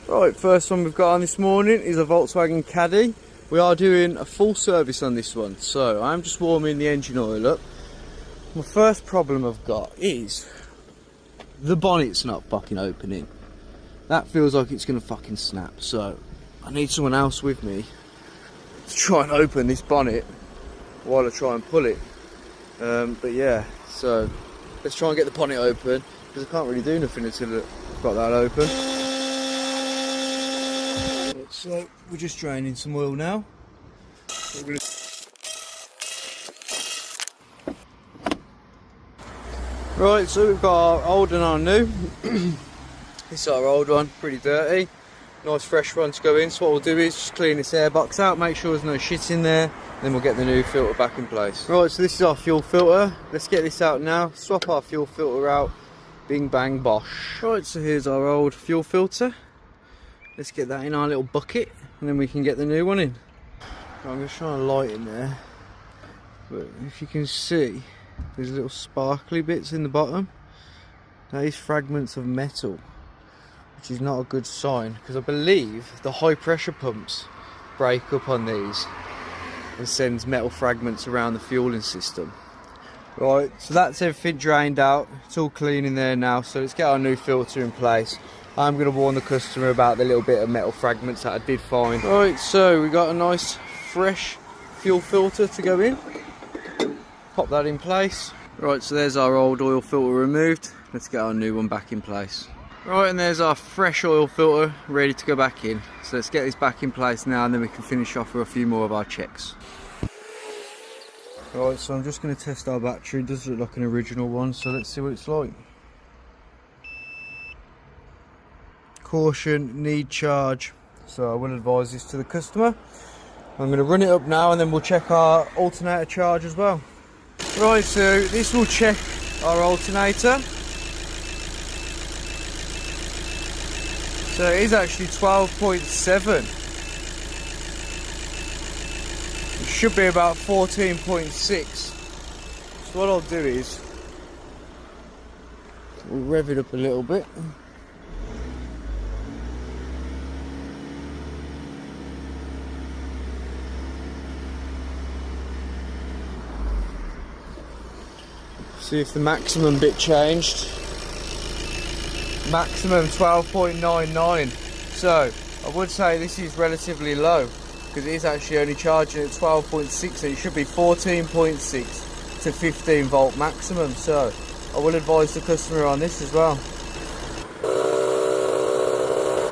Right, first one we've got on this morning is a Volkswagen Caddy. We are doing a full service on this one, so I'm just warming the engine oil up. My first problem I've got is the bonnet's not fucking opening. That feels like it's gonna fucking snap, so I need someone else with me to try and open this bonnet while I try and pull it. But yeah, so let's try and get the bonnet open, because I can't really do nothing until I've got that open. So we're just draining some oil now. Right, so we've got our old and our new. This is our old one, pretty dirty. Nice fresh one to go in. So what we'll do is just clean this airbox out, make sure there's no shit in there, then we'll get the new filter back in place. Right, so this is our fuel filter. Let's get this out now, swap our fuel filter out, bing bang bosh. Right, so here's our old fuel filter. Let's get that in our little bucket and then we can get the new one in. I'm just trying to light in there, but if you can see, there's little sparkly bits in the bottom. That is fragments of metal, which is not a good sign, because I believe the high pressure pumps break up on these and sends metal fragments around the fueling system. Right, so that's everything drained out, it's all clean in there now, so let's get our new filter in place. I'm going to warn the customer about the little bit of metal fragments that I did find. Right, so we got a nice fresh fuel filter to go in. Pop that in place. Right, so there's our old oil filter removed. Let's get our new one back in place. Right, and there's our fresh oil filter ready to go back in. So let's get this back in place now, and then we can finish off with a few more of our checks. Right, so I'm just going to test our battery. It does look like an original one, so let's see what it's like. Caution, need charge. So I will advise this to the customer. I'm going to run it up now, and then we'll check our alternator charge as well. Right, so this will check our alternator. So it is actually 12.7. It should be about 14.6. So what I'll do is we'll rev it up a little bit. See if the maximum bit changed. Maximum 12.99. So I would say this is relatively low, because it is actually only charging at 12.6, so it should be 14.6 to 15 volt maximum. So I will advise the customer on this as well.